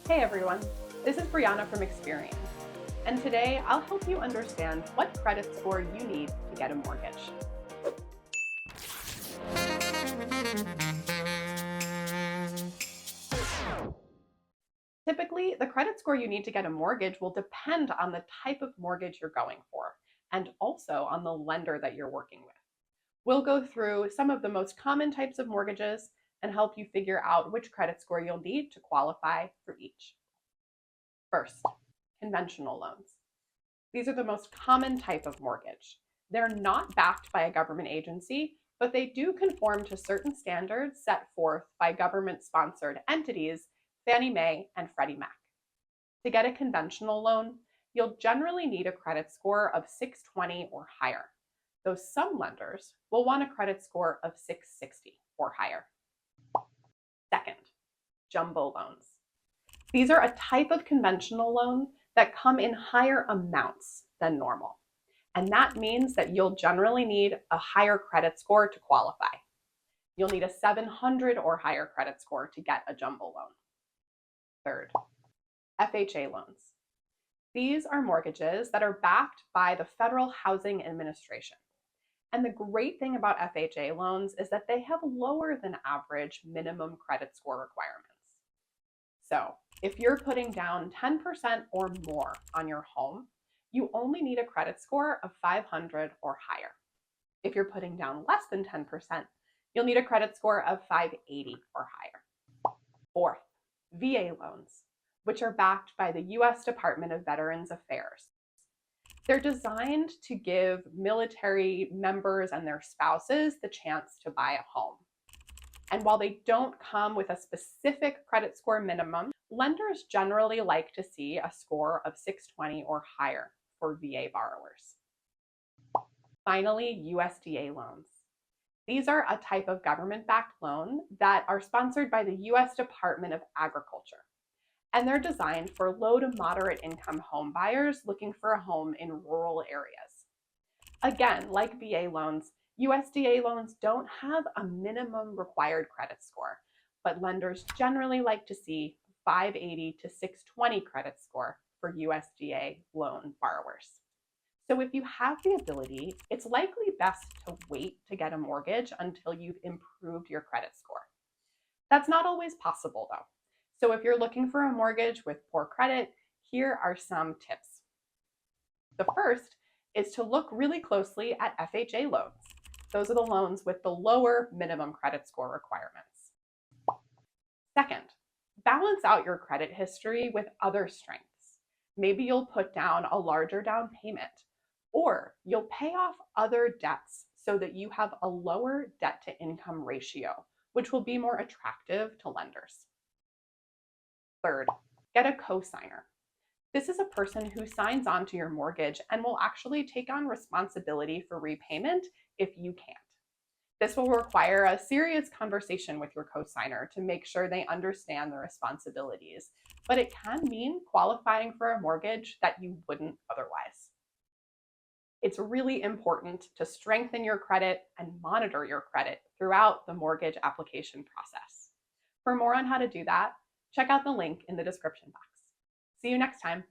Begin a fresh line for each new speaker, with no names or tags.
Hey everyone, this is Brianna from Experian, and today I'll help you understand what credit score you need to get a mortgage. Typically, the credit score you need to get a mortgage will depend on the type of mortgage you're going for, and also on the lender that you're working with. We'll go through some of the most common types of mortgages and help you figure out which credit score you'll need to qualify for each. First, conventional loans. These are the most common type of mortgage. They're not backed by a government agency, but they do conform to certain standards set forth by government-sponsored entities, Fannie Mae and Freddie Mac. To get a conventional loan, you'll generally need a credit score of 620 or higher, though some lenders will want a credit score of 660 or higher. Second, jumbo loans. These are a type of conventional loan that come in higher amounts than normal. And that means that you'll generally need a higher credit score to qualify. You'll need a 700 or higher credit score to get a jumbo loan. Third, FHA loans. These are mortgages that are backed by the Federal Housing Administration. And the great thing about FHA loans is that they have lower than average minimum credit score requirements. So if you're putting down 10% or more on your home, you only need a credit score of 500 or higher. If you're putting down less than 10%, you'll need a credit score of 580 or higher. Fourth, VA loans, which are backed by the U.S. Department of Veterans Affairs. They're designed to give military members and their spouses the chance to buy a home. And while they don't come with a specific credit score minimum, lenders generally like to see a score of 620 or higher for VA borrowers. Finally, USDA loans. These are a type of government-backed loan that are sponsored by the U.S. Department of Agriculture. And they're designed for low to moderate income home buyers looking for a home in rural areas. Again, like VA loans, USDA loans don't have a minimum required credit score, but lenders generally like to see 580 to 620 credit score for USDA loan borrowers. So if you have the ability, it's likely best to wait to get a mortgage until you've improved your credit score. That's not always possible though. So if you're looking for a mortgage with poor credit, here are some tips. The first is to look really closely at FHA loans. Those are the loans with the lower minimum credit score requirements. Second, balance out your credit history with other strengths. Maybe you'll put down a larger down payment, or you'll pay off other debts so that you have a lower debt to income ratio, which will be more attractive to lenders. Third, get a cosigner. This is a person who signs on to your mortgage and will actually take on responsibility for repayment if you can't. This will require a serious conversation with your cosigner to make sure they understand the responsibilities, but it can mean qualifying for a mortgage that you wouldn't otherwise. It's really important to strengthen your credit and monitor your credit throughout the mortgage application process. For more on how to do that, check out the link in the description box. See you next time.